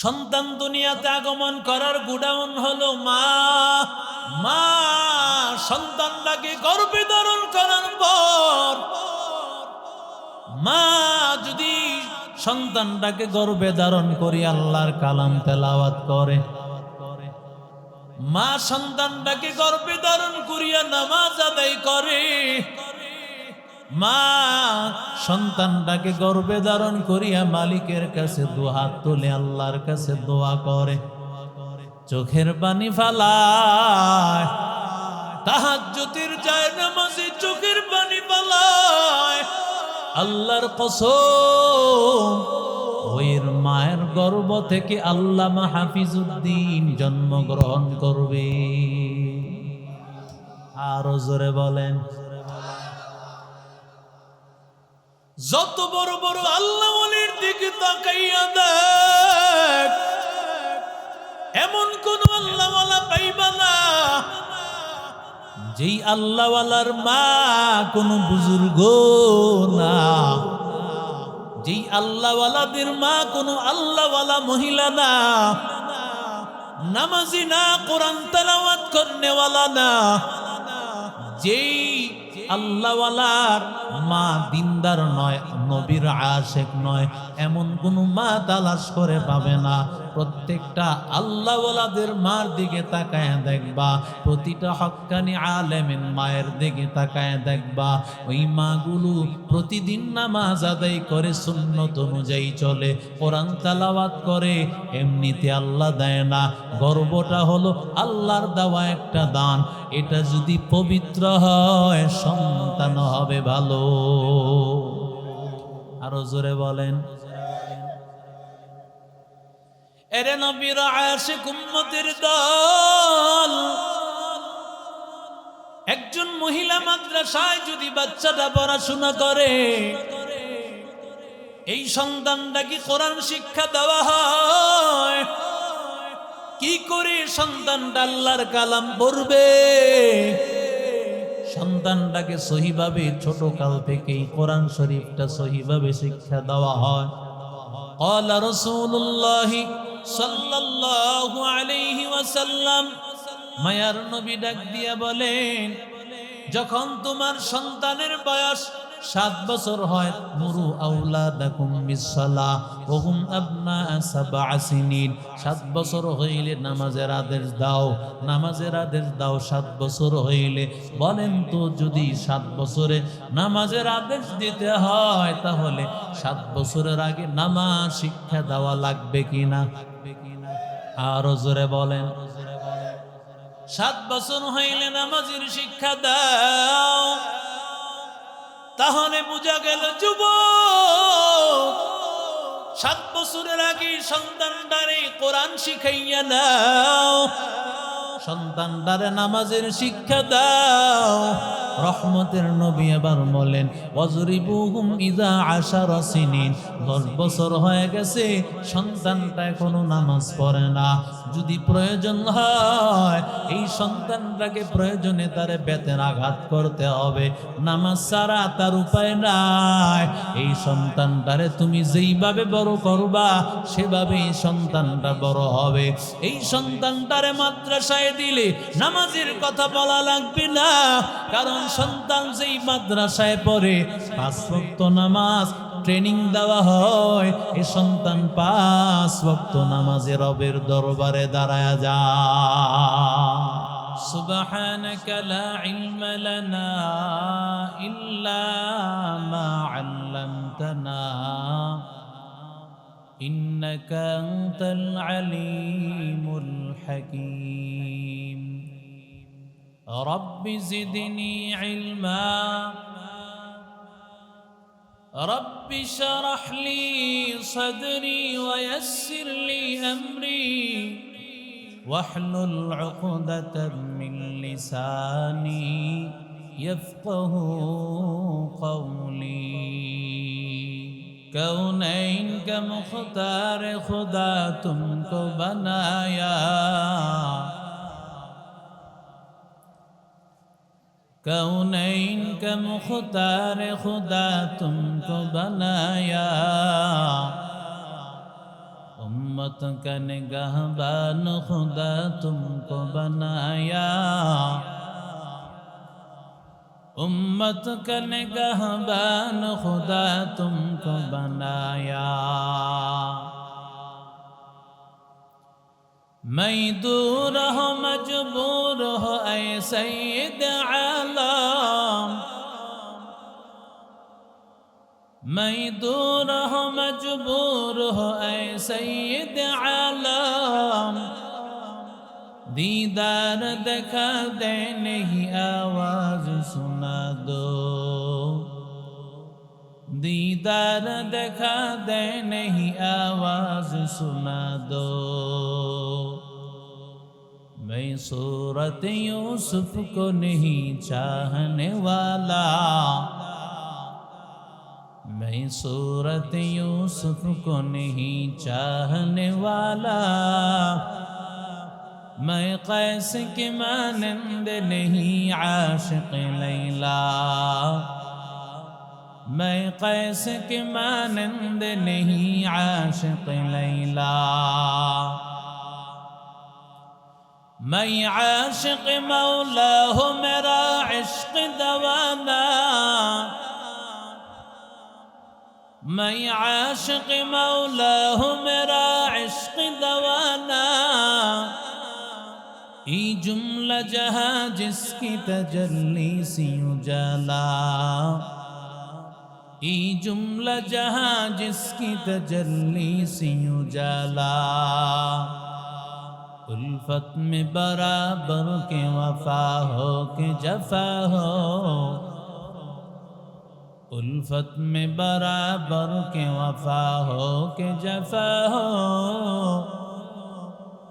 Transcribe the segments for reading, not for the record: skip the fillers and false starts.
সন্তান দুনিয়াতে আগমন করার গুডাউন হলো মা। মা সন্তানটাকে গর্ভে ধারণ করার পর মা যদি সন্তানটাকে গর্ভে ধারণ করে আল্লাহর কালাম তেলাওয়াত করে, মা সন্তানটাকে গর্ভে ধারণ করিয়া নামাজ আদায় করে, মা সন্তানটাকে গর্ভে ধারণ করিয়া মালিকের কাছে দুহাত তুলে আল্লাহর কাছে দোয়া করে, চোখের পানি ফালায়, তাহাজ্জুদের যায় নামাজে চোখের পানি ফালায়। আল্লাহর কসম, ওই মায়ের গর্ভ থেকে আল্লামা হাফিজউদ্দিন জন্মগ্রহণ করবে। আরো জোরে বলেন। যত বড় বড় আল্লাহ ওয়ালির দিকে তাকাইয়া দেখ, এমন কোন আল্লাহ ওয়ালা পাইবা না যেই আল্লাহ ওয়ালার মা কোন বুজুর্গ না, যেই আল্লাহ ওয়ালাদের মা কোন আল্লাহ ওয়ালা মহিলা না, নামাজি না, কোরআন তেলাওয়াত করনে ওয়ালা না, যেই আল্লাহ ওয়ালার মা দিনদার নয়, নবীর আশিক নয়, এমন কোন মা তালাশ করে পাবে না। প্রত্যেকটা আল্লাহ ওয়ালাদের মার দিকে তাকায় দেখবা, প্রতিটা হক্কানি আলেমিন মায়ের দিকে তাকায় দেখবা, ওই মাগুলো প্রতিদিন নামাজ আদায় করে, সুন্নত অনুযায়ী চলে, কোরআন তেলাওয়াত করে। এমনিতে আল্লাহ দেয় না, গর্বটা হলো আল্লাহর দেওয়া একটা দান। এটা যদি পবিত্র হয় সন্তান হবে ভালো। আরো জোরে বলেন। এরে নবীর আশিক উম্মতের দল, একজন মহিলা মাদ্রাসায় যদি বাচ্চাটা পড়াশোনা করে, এই সন্তানটা কি কোরআন শিক্ষা দেওয়া হয়? কি করে সন্তানটা আল্লাহর কালাম পড়বে? সন্তানটাকে সহিভাবে ছোট কাল থেকেই কোরআন শরীফটা সহিভাবে শিক্ষা দেওয়া হয়। قال رسول الله সাল্লাল্লাহু আলাইহি ওয়াসাল্লাম, মায়ার নবী ডাক দিয়া বলেন, যখন তোমার সন্তানের বয়স 7 বছর হয়, মুরু আওলাদাকুম বিসসালাহ ওয়া হুম আবনা 7 সিনিন, 7 বছর হইলে নামাজের আদেশ দাও, নামাজের আদেশ দাও 7 বছর হইলে। বলেন তো, যদি 7 বছরে নামাজের আদেশ দিতে হয়, তাহলে 7 বছরের আগে নামাজ শিক্ষা দেওয়া লাগবে কিনা? আরো জোরে বলেন। 7 বছর হইলে নামাজের শিক্ষা দাও, তাহলে বোঝা গেল যুবক 7 বছরের আগে সন্তানটারে কোরআন শিখাইয়া দাও, সন্তানটারে নামাজের শিক্ষা দাও। রহমতের নবী আবার বলেন, ওয়াজরিবুহুম ইযা 10 সিনিন, 10 বছর হয়ে গেছে সন্তানটা এখনো নামাজ পড়ে না। যদি প্রয়োজন হয়, এই সন্তানটাকে প্রয়োজনে তারে বেতের আঘাত করতে হবে, নামাজ ছাড়া তার উপায় নাই। এই সন্তানটারে তুমি যেইভাবে বড় করবা, সেভাবে এই সন্তানটা বড় হবে। এই সন্তানটারে মাদ্রাসায় দিলে নামাজের কথা বলা লাগবে না, কারণ সন্তান যেই মাদ্রাসায় পড়ে 5 ওয়াক্ত নামাজ ট্রেনিং দেওয়া হয়, এই সন্তান 5 ওয়াক্ত নামাজে রবের দরবারে দাঁড়ায়া যায়। সুবহানাকা লা ইলমা লানা ইল্লা মা আল্লামতানা ইন্নাকা আনতাল আলিমুল হাকীম। রব্বি জিদনি ইলমা, রব্বি শরহ লি সদরি ওয়া ইয়াসসির লি আমরি ওয়াহলুল উকদাতাম মিন লিসানি ইয়াফকাহু কওলি। কৌনৈন কা মুখতার খুদা তুমকো বানায়া, कौनैन का मुख्तार खुदा तुमको बनाया, उम्मत का निगाहबान खुदा तुमको बनाया, उम्मत का निगाहबान खुदा तुमको बनाया। मैं दूर हो मजबूर हो ऐ सैयद आलम, मैं दूर हो मजबूर हो ऐ सैयद आलम, दीदार दिखा दे नहीं आवाज सुना दो, दीदार दिखा दे नहीं आवाज सुना दो। मैं सूरत यूसुफ को नहीं चाहने वाला, मैं सूरत यूसुफ को नहीं चाहने वाला, मैं कैस के मानंद नहीं आशिक लैला, मैं कैस के मानंद नहीं आशिक लैला। मैं आशिक मौला हूँ मेरा इश्क दवाना, मैं आशिक मौला हूँ मेरा इश्क दवाना। ई जुमला जहाँ जिसकी तजल्ली सी उजाला, ई जुमला जहाँ जिसकी तजल्ली सी उजाला। उल्फत में बराबर के वफा हो के जफा हो, उल्फत में बराबर के वफा हो के जफा हो।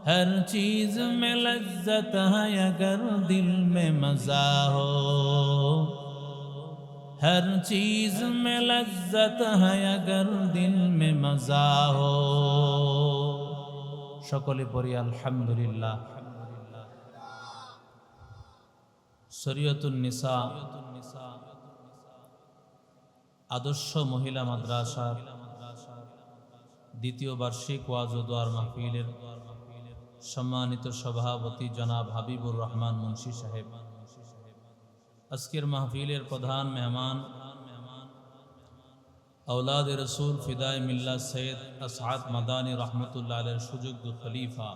हर चीज में लज्जत है अगर दिल में मजा हो, हर चीज में लज्जत है अगर दिल में मजा हो। সকলে পড়ি আলহামদুলিল্লাহ। শরীয়তুন নিসা আদর্শ মহিলা মাদ্রাসার দ্বিতীয় বার্ষিক ওয়াজ ও দোয়ার মাহফিলের সম্মানিত সভাপতি জনাব হাবিবুর রহমান মুন্সি সাহেব, আজকের মাহফিলের প্রধান মেহমান औलाद रसूल फिदाए मिल्ला सैयद असआद मदानी रहमतुल्लाह अलैह सुजुग खलीफा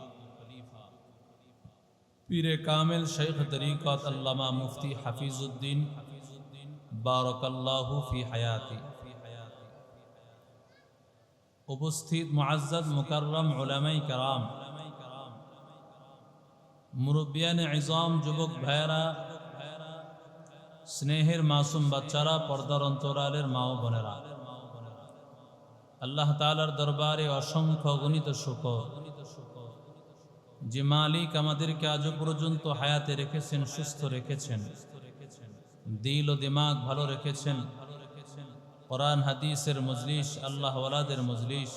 पीर कामिल शेख तरीक़त अल्लामा मुफ्ती हफीजुद्दीन बारकल्लाहु फी हयाती। उपस्थित मुअज़्ज़ज़ मुकर्रम उलमाए कराम, मुरब्बियान इज़ाम, जुबक भाईरा, स्नेहेर मासूम बच्चारा, पर्दार अंतरालेर मा ओ बोनेरा, আল্লাহ তাআলার দরবারে অসংখ্য গণিত শুকর যে মালিক আমাদেরকে আজ পর্যন্ত হায়াতে রেখেছেন, সুস্থ রেখেছেন, দিল ও দিমাগ ভালো রেখেছেন। কোরআন হাদিসের মজলিস, আল্লাহ ওয়ালাদের মজলিস,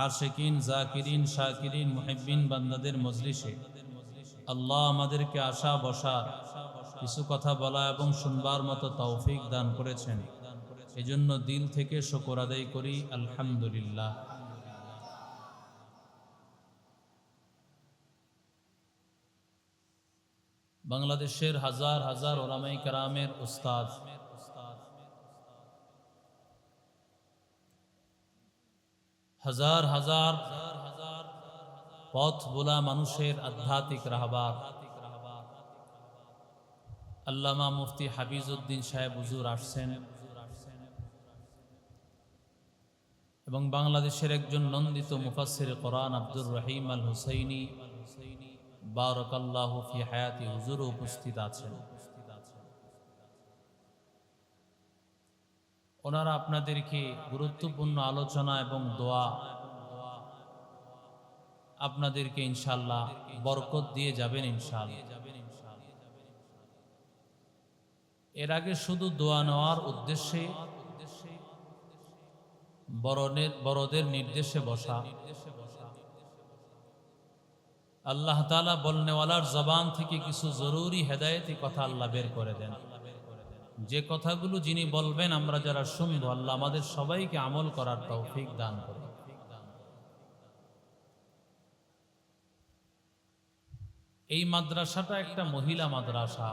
আশিকিন, জাকিরিন, শাকিরিন, মুহিব্বিন বান্দাদের মজলিসে আল্লাহ আমাদেরকে আসা বসা, কিছু কথা বলা এবং শুনবার মতো তৌফিক দান করেছেন। এজন্য দিল থেকে শুকর আদায় করি আলহামদুলিল্লাহ। বাংলাদেশের হাজার হাজার উলামায়ে কেরামের উস্তাদ, হাজার হাজার পথ বোলা মানুষের আধ্যাত্মিক রাহবার আল্লামা মুফতি হাফিজউদ্দিন সাহেব হুজুর আসছেন এবং বাংলাদেশের একজন নন্দিত মুফাসসির কোরআন আব্দুর রহিম আল হুসাইনি বারাকাল্লাহু ফি হায়াতি হুজুর উপস্থিত আছেন। ওনারা আপনাদেরকে গুরুত্বপূর্ণ আলোচনা এবং দোয়া আপনাদেরকে ইনশাআল্লাহ বরকত দিয়ে যাবেন ইনশাআল্লাহ। এর আগে শুধু দোয়া নেওয়ার উদ্দেশ্যে বড়দের নির্দেশে বসা, আল্লাহ তাআলা বলনেওয়ালার জবান থেকে কিছু জরুরি হেদায়েতি কথা আল্লাহ বের করে দেন। যে কথাগুলো যিনি বলবেন আমরা যারা শুনবো, আল্লাহ আমাদের সবাইকে আমল করার তৌফিক দান করুন। এই মাদ্রাসাটা একটা মহিলা মাদ্রাসা।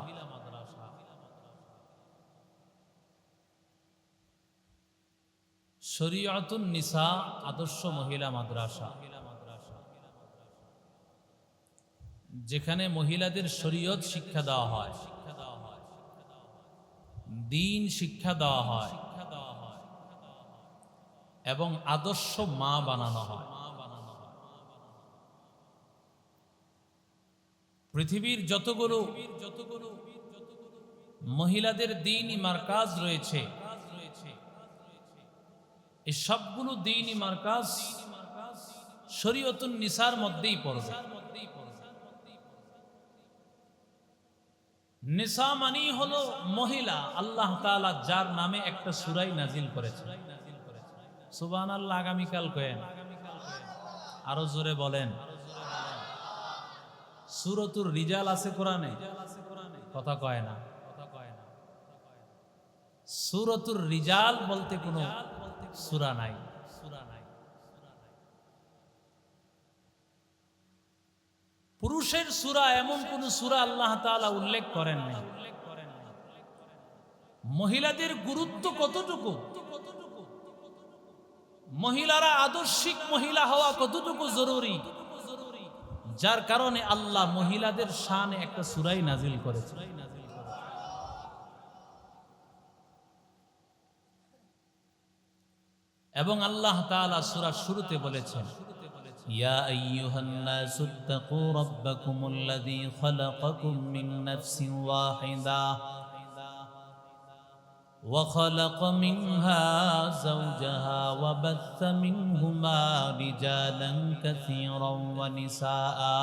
শরীয়তুন নিসা আদর্শ মহিলা মাদ্রাসা, যেখানে মহিলাদের শরীয়ত শিক্ষা দেওয়া হয়, দ্বীন শিক্ষা দেওয়া হয় এবং আদর্শ মা বানানো হয়। পৃথিবীর যতগুলো মহিলাদের দ্বীনি মার্কাজ রয়েছে, এই সবগুলো দ্বীনি মার্কাজ শরীয়তুন নিসার মধ্যেই পড়বে। নিসা মানেই হলো মহিলা। আল্লাহ তাআলা যার নামে একটা সূরা নাজিল করেছেন, সুবহানাল্লাহ। আগামীকাল কয়েন, আরো জোরে বলেন। সূরাতুর রিজাল আছে কোরআনে, কথা কয় না। সূরাতুর রিজাল বলতে কোনো সূরা নাই। পুরুষের সূরা এমন কোন সূরা আল্লাহ তাআলা উল্লেখ করেন নাই। মহিলাদের গুরুত্ব কতটুকু, মহিলারা আদর্শিক মহিলা হওয়া কতটুকু জরুরি, যার কারণে আল্লাহ মহিলাদের শানে একটা সূরা নাজিল করেছেন। এবং আল্লাহ তাআলা সূরার শুরুতে বলেছেন, ইয়া আইয়ুহান নাসুত্তাকু রাব্বাকুমুল্লাযী খালাকাকুম মিন নাফসিন ওয়াহিদা ওয়া খালাকা মিনহা যাওজাহা ওয়া বাথা মিনহুমা রিজালান কাসীরান ওয়া নিসাআ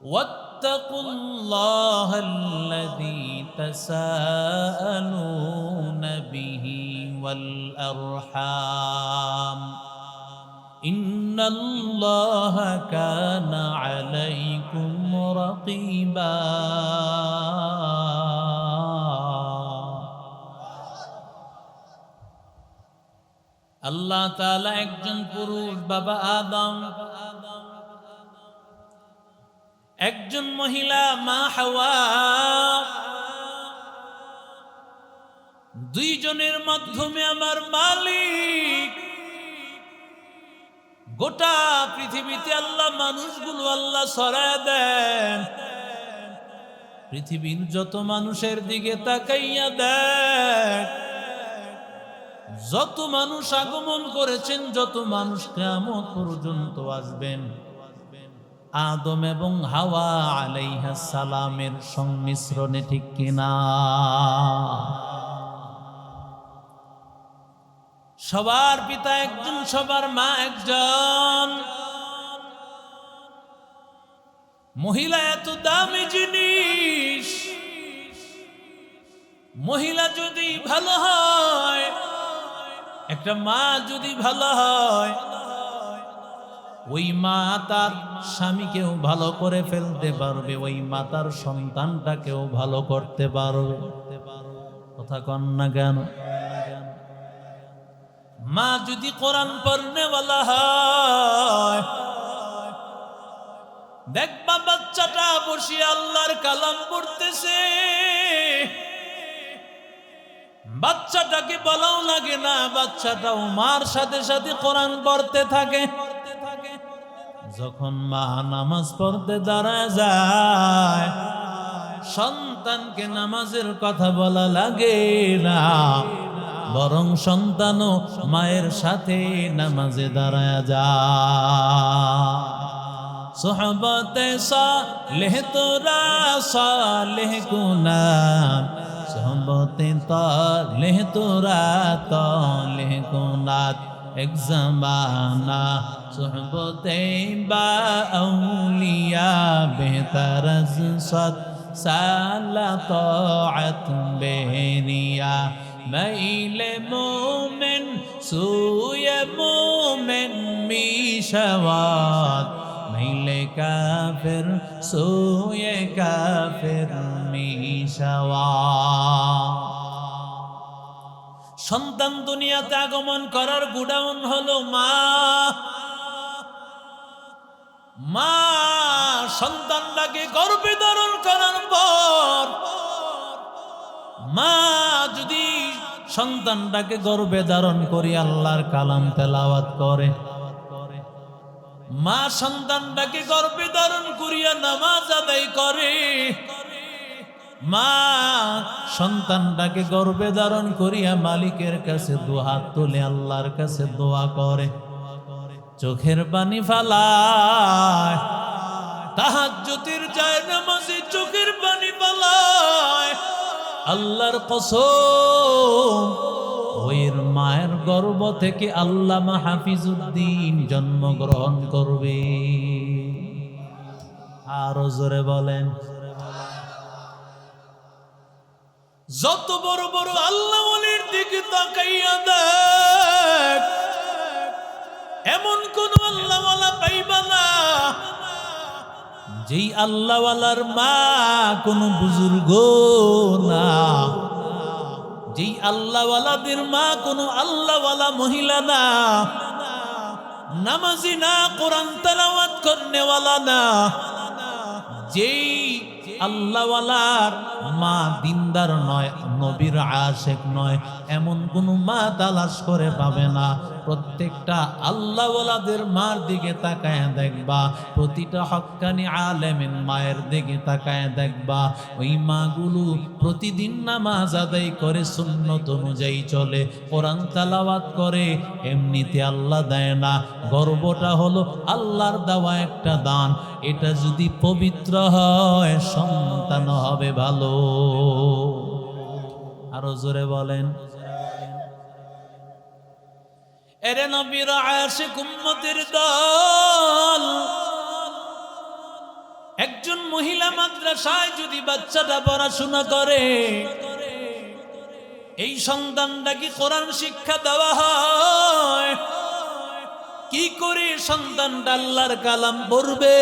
ওয়াত্তাকুল্লাহাল্লাযী তাসাআলুনা বিহি ওয়াল আরহাম ইন্নাল্লাহা কানা আলাইকুম রাকীবা। আল্লাহ তাআলা একজন পুরুষ বাবা আদম, একজন মহিলা মা হাওয়া, দুইজনের মাধ্যমে আমার মালিক গোটা পৃথিবীতে আল্লাহ মানুষগুলো আল্লাহ ছড়ায় দেন। পৃথিবীর যত মানুষের দিকে তাকাইয়া দেখ, যত মানুষ আগমন করেছেন, যত মানুষ কিয়ামত পর্যন্ত আসবেন, আদম এবং হাওয়া আলাইহিস সালামের সংমিশ্রণে, ঠিক কিনা? সবার পিতা একজন, সবার মা একজন। মহিলা এত দামি জিনিস, মহিলা যদি ভালো হয়, একটা মা যদি ভালো হয়, ওই মা তার স্বামীকেও ভালো করে ফেলতে পারবে, ওই মা তার সন্তানটাকেও ভালো করতে পারবে। কথা কন না কেন? মা যদি কোরআন পড়নেওয়ালা হয়, দেখবা বাচ্চাটা বসে আল্লাহর কালাম পড়তেছে, বাচ্চাটাকে বলাও লাগে না, বাচ্চাটাও মার সাথে সাথে কোরআন পড়তে থাকে। যখন মা নামাজ পড়তে দাঁড়ায় যায়, সন্তানকে নামাজের কথা বলা লাগে না, বরং সন্তানও মায়ের সাথে নামাজে দাঁড়ায় যায়। সোহবতে সালেহ তোরা সালেহ গুনাহ, সোহবতে তালেহ তোরা তালেহ গুনাহ, এক জমানা সোহবতে বা আউলিয়া বেহতর আজ 100 সাল তাআত বেরিয়া। মাইলে মোমেন সুয়ে মোমেন মিশাওয়াত, মাইলে কাফের সুয়ে কাফের মিশাওয়াত। সন্তান দুনিয়াতে আগমন করার গুডাউন হলো মা। মা সন্তানটাকে গর্ভে ধারণ করার পর মা যদি সন্তানটাকে গর্ভে ধারণ করি আল্লাহর কালাম তেলাওয়াত করে, মা সন্তানটাকে গর্ভে ধারণ করিয়া নামাজ আদায় করে, মা সন্তানটাকে গর্ভে ধারণ করিয়া মালিকের কাছে দুহাত তুলে আল্লাহর কাছে দোয়া করে, চোখের পানি ফালায়, তাহাজ্জুদের যায় নামাজে চোখের পানি ফালায়, আল্লাহর কসম ওই মায়ের গর্ভ থেকে আল্লামা হাফিজউদ্দিন জন্মগ্রহণ করবে। আরো জোরে বলেন। যত বড় বড় আল্লাহ ওয়ালির দিকে তাকাইয়া দেখ, এমন কোন আল্লাহ ওয়ালা পাইবা না যেই আল্লাহ ওয়ালার মা কোন বুজুর্গ না, যেই আল্লাহ ওয়ালাদের মা কোন আল্লাহ ওয়ালা মহিলা না, নামাজি না, কোরআন তেলাওয়াত করনে ওয়ালা না, যেই আল্লাহ ওয়ালার মা দিনদার নয়, নবীর আশিক নয়, এমন কোন মা তালাশ করে পাবে না। প্রত্যেকটা আল্লাহ ওয়ালাদের মার দিকে তাকায় দেখবা, প্রতিটা হক্কানি আলেমিন মায়ের দিকে তাকায় দেখবা, ওই মাগুলো প্রতিদিন নামাজ আদায় করে, সুন্নত অনুযায়ী চলে, কোরআন তেলাওয়াত করে। এমনিতে আল্লাহ দেয় না, গর্বটা হলো আল্লাহর দেওয়া একটা দান। এটা যদি পবিত্র হয় সন্তান হবে ভালো। আরো জোরে বলেন। এরে নবীর আশিক উম্মতের দল, একজন মহিলা মাদ্রাসায় যদি বাচ্চাটা পড়াশোনা করে, এই সন্তানটাকে কোরআন শিক্ষা দেওয়া হয়, কি করে সন্তানটা আল্লাহর কালাম পড়বে?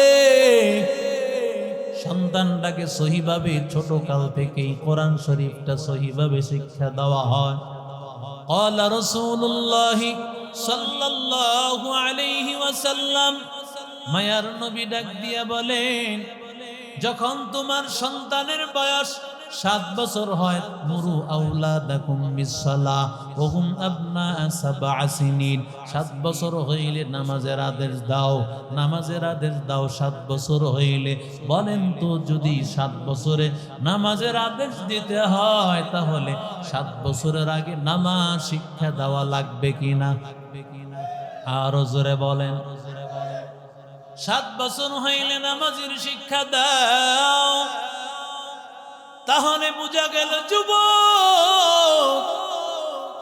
সন্তানটাকে সহিভাবে ছোট কাল থেকেই কোরআন শরীফটা সহিভাবে শিক্ষা দেওয়া হয়। ক্বালা রাসূলুল্লাহি সাল্লাল্লাহু আলাইহি ওয়াসাল্লাম, মায়ার নবী ডাক দিয়া বলেন, যখন তোমার সন্তানের বয়স 7 বছর হয়, মুরু আওলাদাকুম বিসসালাহ ওয়া হুম আবনা 7 সিনিন, 7 বছর হইলে নামাজের আদেশ দাও, নামাজের আদেশ দাও 7 বছর হইলে। বলেন তো, যদি 7 বছরে নামাজের আদেশ দিতে হয় তাহলে 7 বছরের আগে নামাজ শিক্ষা দেওয়া লাগবে কিনা? আরো জোরে বলেন। 7 বছর হইলে নামাজের শিক্ষা দাও, তাহলে বোঝা গেল যুবক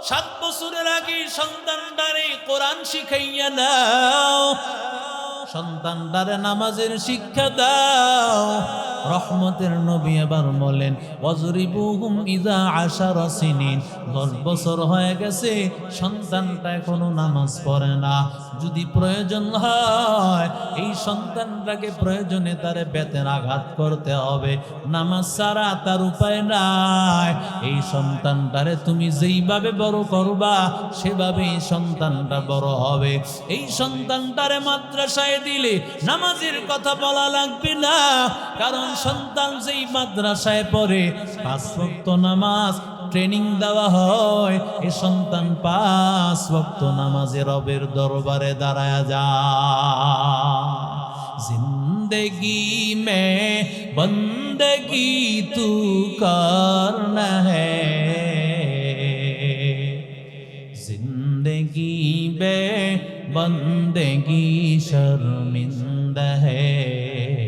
7 বছরের আগে সন্তানটারে কোরআন শিখাইয়া নাও, সন্তানটারে নামাজের শিক্ষা দাও। রহমতের নবী আবার বলেন, ওয়াজরিবুহুম ইযা 10 সিনিন, 10 বছর হয়ে গেছে সন্তানটা এখনো নামাজ পড়ে না। যদি প্রয়োজন হয় এই সন্তানটাকে প্রয়োজনে তারে বেতের আঘাত করতে হবে, নামাজ ছাড়া তার উপায় নাই। এই সন্তানটারে তুমি যেইভাবে বড় করবা সেভাবে এই সন্তানটা বড় হবে। এই সন্তানটারে মাদ্রাসায় দিলে নামাজের কথা বলা লাগবে না, কারণ সন্তান যেই মাদ্রাসায় পড়ে 5 ওয়াক্ত নামাজ ট্রেনিং দেওয়া হয়, এই সন্তান 5 ওয়াক্ত নামাজে রবের দরবারে দাঁড়ায় যায়। জিন্দগি মে বন্দগি তু করনা হ্যায়, জিন্দগি বে বন্দগি শর্মিন্দা হ্যায়,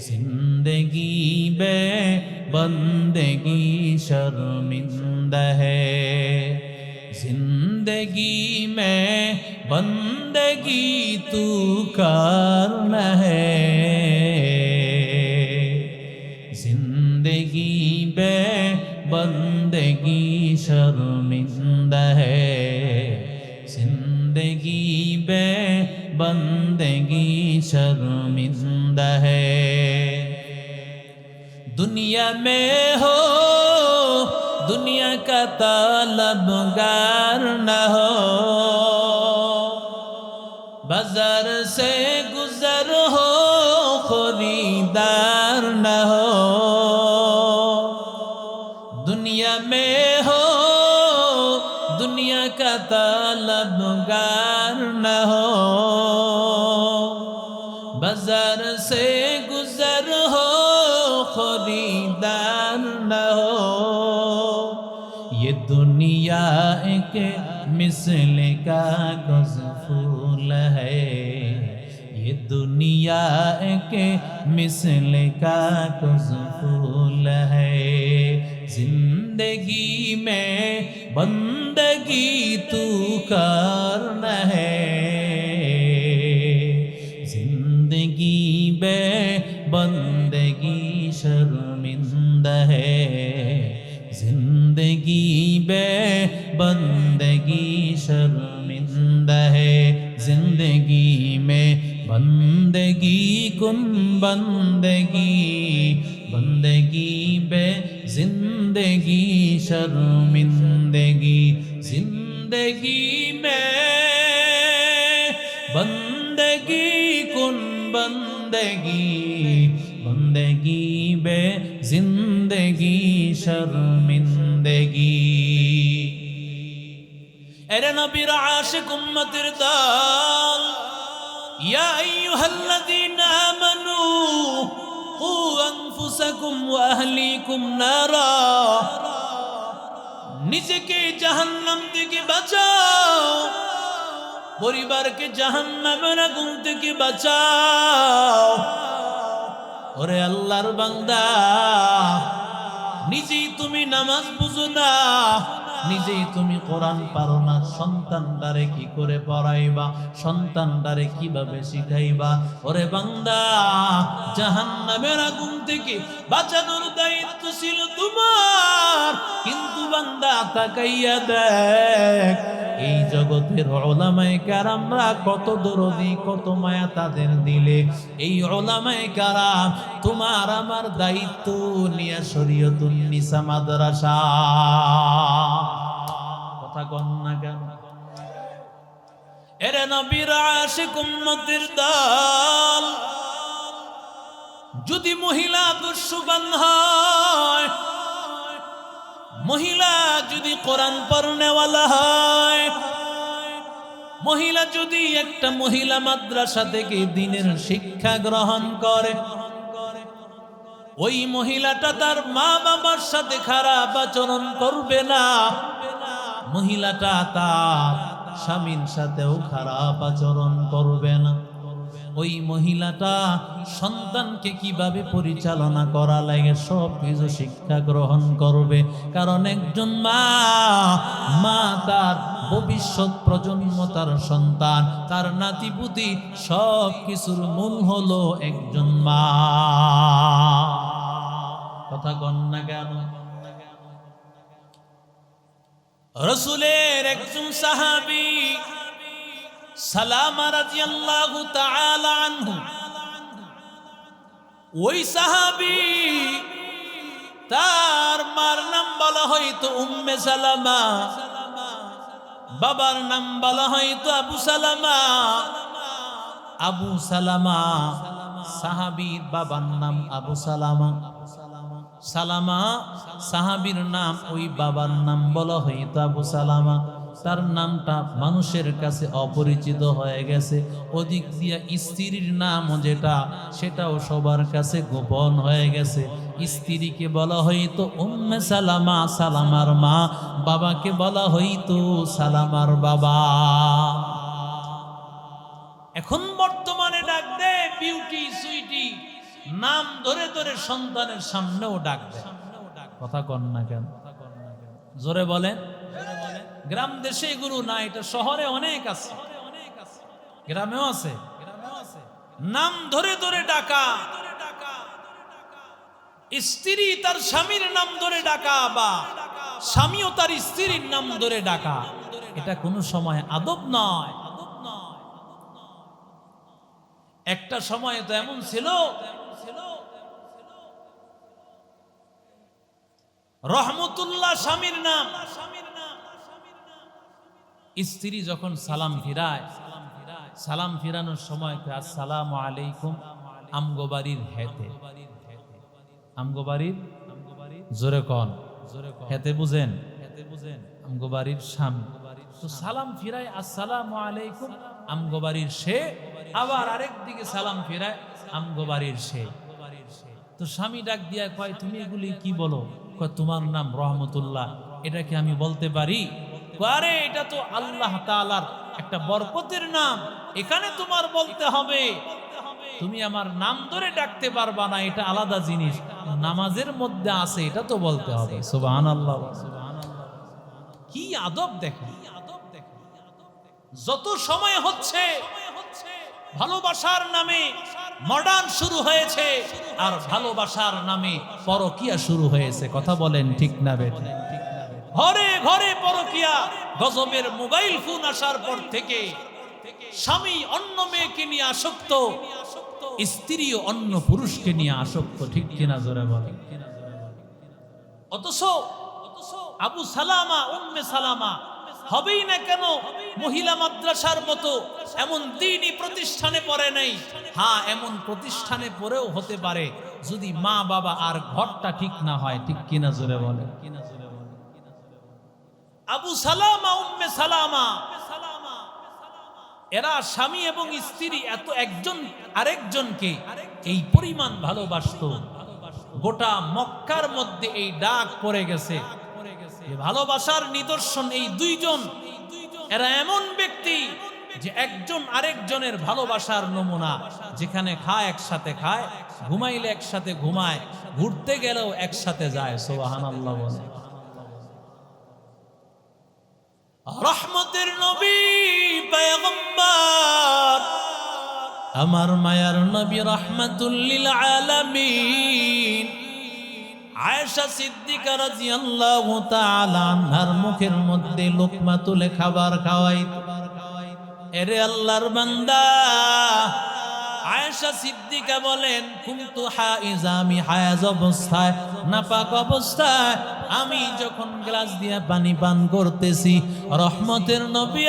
जिंदगी बे बंदगी शर्मिंदा है, जिंदगी में बंदगी तू करना है, जिंदगी बे बंदगी शर्मिंदा है, जिंदगी बे बंदगी शर्मिंदा है। दुनिया में हो दुनिया का तलबगार न हो, बाजार से गुजर हो खरीदार न हो, दुनिया में हो दुनिया का तलबगार न हो, बाजार से गुजर हो खरीदार न हो। ये दुनिया एक मिसल का गज़फूल है, ये दुनिया एक मिसल का गज़फूल है। जिंदगी में बंदगी तू करना है, जिंदगी में बंदगी शर्मिंदा है, जिंदगी में बंदगी शर्मिंदा है। जिंदगी में बंदगी कुन बंदगी, बंदगी बे जिंदगी शर्मिंदगी। जिंदगी में बंदगी कुन बंदगी, बंदगी बे जिंदगी शर्मिंदगी। एरे नबीर आशिक उम्मतिर दाल, या अय्युहल्लज़ीना आमनू कू अनफुसकुम व अहलीकुम नारा, নিজেকে জাহান্নাম থেকে বাঁচাও, পরিবারকে জাহান্নামের আগুন থেকে বাঁচাও। ওরে আল্লাহর বান্দা, নিজেই তুমি নামাজ বুঝো না, নিজেই তুমি কোরআন পারো না, সন্তানটারে কি করে পড়াইবা, সন্তানটারে কিভাবে শিখাইবা? ওরে বান্দা, জাহান্নামের আগুন থেকে বাঁচানোর দায়িত্ব ছিল তোমার, কিন্তু বান্দা তাকাইয়া দেখ এই জগতের উলামায়ে কেরামরা কত দরদি, কত মায়া তাদের দিলে। এই উলামায়ে কেরাম তোমার আমার দায়িত্ব নিয়ে শরীয়তুন নিসা মাদ্রাসা, কথা কন না কেন? এরে নবীর আশিক উম্মতের দল, যদি মহিলা আদর্শবান হয়, মহিলা যদি কোরআন পড়নেওয়ালা হয়, মহিলা যদি একটা মহিলা মাদ্রাসা থেকে দ্বীনের শিক্ষা গ্রহণ করে, ওই মহিলাটা তার মা বাবার সাথে খারাপ আচরণ করবে না, মহিলাটা তার স্বামীর সাথেও খারাপ আচরণ করবে না। ওই মহিলাটা সন্তানকে কিভাবে পরিচালনা করা লাগে সব কিছু শিক্ষা গ্রহণ করবে। কারণ একজন মা তার ভবিষ্যৎ প্রজন্ম, তার সন্তান, তার নাতিপুতি সব কিছুর মূল হলো একজন মা। কথা কন না কেন? রাসূলের একজন সাহাবী সালামা রাদিয়াল্লাহু তাআলা আনহু, ওই সাহাবী তার মার নাম বলা হয়তো উম্মে সালামা, বাবার নাম বলা হয়তো আবু সালামা। আবু সালামা সাহাবীর বাবার নাম আবু সালামা, সালামা সাহাবীর নাম, ওই বাবার নাম বলা হয়তো আবু সালামা। তার নামটা মানুষের কাছে অপরিচিত হয়ে গেছে, ওদিক দিয়া স্ত্রীর নাম যেটা সেটাও সবার কাছে গোপন হয়ে গেছে। স্ত্রীকে বলা হইতো উম্মে সালামা, সালামার মা, বাবাকে বলা হইতো সালামার বাবা। এখন বর্তমানে ডাক দে বিউটি সুইটি, নাম ধরে ধরে সন্তানের সামনেও ডাক দেয়। কথা কন না কেন? জোরে বলেন। গ্রাম দেশে এগুলো না, এটা শহরে অনেক আছে, গ্রামেও আছে। নাম ধরে ধরে ডাকা, স্ত্রী তার স্বামীর নাম ধরে ডাকা বা স্বামীও তার স্ত্রীর নাম ধরে ডাকা, এটা কোনো সময় আদব নয়। একটা সময় তো এমন ছিল, রহমতুল্লাহ স্বামীর নাম, স্ত্রী যখন সালাম ফিরায়, সালাম ফিরানোর সময় আসসালামু আলাইকুম, আমগো বাড়ির হেতে, আমগো বাড়ির জোরে কন, হেতে বুঝেন, আমগো বাড়ির স্বামী। তো সালাম ফিরায় আসসালামু আলাইকুম, আমগো বাড়ির সে। আবার আরেক দিকে সালাম ফিরায় আমগো বাড়ির সে। তো স্বামী ডাক দিয়া কয়, তুমি এগুলি কি বলো? কয়, তোমার নাম রহমতুল্লাহ, এটা কি আমি বলতে পারি? আরে এটা তো আল্লাহ তাআলার একটা বরকতের নাম, এখানে তোমার বলতে হবে। তুমি আমার নাম ধরে ডাকতে পারবা না, এটা আলাদা জিনিস, নামাজের মধ্যে আছে, এটা তো বলতে হবে। সুবহানাল্লাহ। কি আদব দেখেন। যত সময় হচ্ছে ভালোবাসার নামে মডার্ন শুরু হয়েছে, আর ভালোবাসার নামে পরকিয়া শুরু হয়েছে। কথা বলেন ঠিক না বেঠিক? ঘরে ঘরে পরকিয়া। গজবের মোবাইল ফোন আসার পর থেকে স্বামী অন্য মেয়েকে নিয়ে আসক্ত, স্ত্রীও অন্য পুরুষকে নিয়ে আসক্ত। ঠিক কিনা জোরে বলেন? অথচ আবু সালামা, উম্মে সালামা হবেই না কেন মহিলা মাদ্রাসার মতো এমন দ্বীনি প্রতিষ্ঠানে পড়ে নাই। হ্যাঁ, এমন প্রতিষ্ঠানে পড়েও হতে পারে যদি মা বাবা আর ঘরটা ঠিক না হয়। ঠিক কিনা জোরে বলে? আবু সালামা, উম্মে সালামা, এরা স্বামী এবং স্ত্রী এত একজন আরেকজনকে এই পরিমাণ ভালোবাসতো, গোটা মক্কার মধ্যে এই ডাক পড়ে গেছে। ভালোবাসার নিদর্শন এই দুইজন, এরা এমন ব্যক্তি যে একজন আরেকজনের ভালোবাসার নমুনা। যেখানে খায় একসাথে খায়, ঘুমাইলে একসাথে ঘুমায়, ঘুরতে গেলেও একসাথে যায়। সুবহানাল্লাহ বলে। রহমতের নবী পয়গম্বর, আমার মায়ার নবী রাহমাতুল লিল আলামিন, আয়েশা সিদ্দিকা রাদিয়াল্লাহু তাআলা আনহার মুখের মধ্যে লোকমা তুলে খাবার খাওয়াইত। এরে আল্লাহর বান্দা, আয়েশা সিদ্দিকা বলেন, কুনতু হাইজা, আমি হায়াজ অবস্থায়, নাপাক অবস্থায় আমি যখন গ্লাস দিয়ে পানি পান করতেছি, রহমতের নবী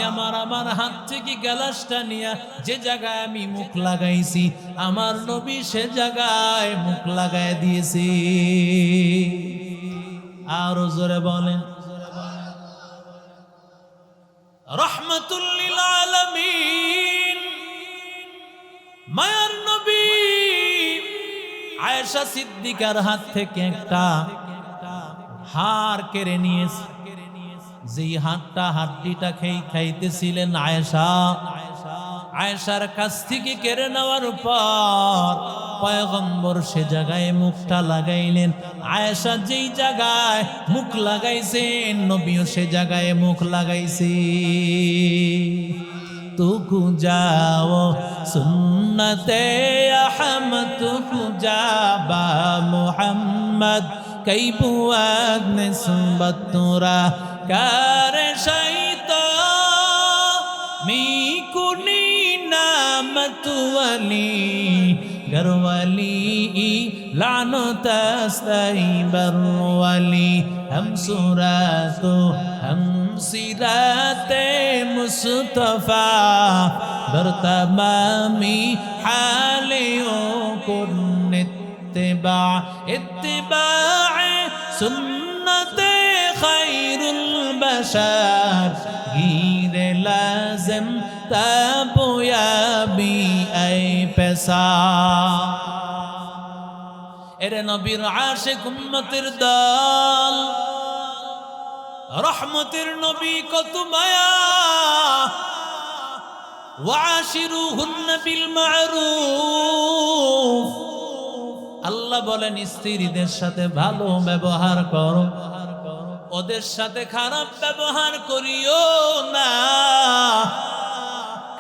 আমার আমার হাত থেকে গ্লাসটা নিয়ে যে জায়গায় আমি মুখ লাগাইছি, আমার নবী সে জায়গায় মুখ লাগায় দিয়েছি। আরো জোরে বলেন, রহমাতুল লিল আলামিন, মায়ার নবী আয়েশা সিদ্দিকার হাত থেকে একটা হাড় কেড়ে নিয়েছে। যেই হাড়টা, হাড্ডিটা খাইতেছিলেন আয়েশার কাছ থেকে কেড়ে নেওয়ার পর পয়গম্বর সে জায়গায় মুখটা লাগাইলেন। আয়েশা যেই জায়গায় মুখ লাগাইছেন, নবীও সে জায়গায় মুখ লাগাইছে। তুকু যাও সুন্নতে আহমদ, তুকু যাবা মুহাম্মদ, কই বুয়াদ নিসবত তুরা কার শাইতা মিকুনি নামত ওয়ালি গরওয়ালি লানত আস্তাইবার ওয়ালি, हम सूरतो हम सिराते मुस्तफा बरतमामी हालियों को इत्तिबा इत्तिबाए सुन्नते खैरुल बशर गिरे लाज़िम ताबुयाबी ऐ पैसा। এরে নবীর আশিক উম্মতের দল, রহমতের নবী কত মায়া। ওয়াশিরুহুন্না বিল মা'রুফ, আল্লাহ বলেন স্ত্রীদের সাথে ভালো ব্যবহার করো, ওদের সাথে খারাপ ব্যবহার করিও না।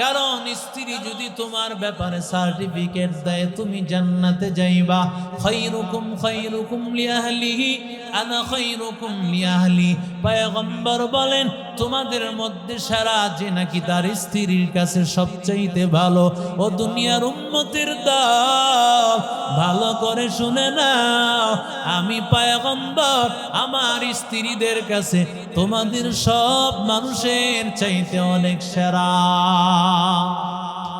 কারণ স্ত্রী যদি তোমার ব্যাপারে সার্টিফিকেট দেয় তুমি জান্নাতে যাইবা। খায়রুকুম খায়রুকুম লিআহলিহি আনা খায়রুকুম লিআহলি, পয়গম্বর বলেন তোমাদের মধ্যে সেরা যে নাকি তার স্ত্রীর কাছে সবচাইতে ভালো। ও দুনিয়ার উম্মতের দল, ভালো করে শুনে নাও, আমি পয়গম্বর আমার স্ত্রীদের কাছে তোমাদের সব মানুষের চাইতে অনেক সেরা।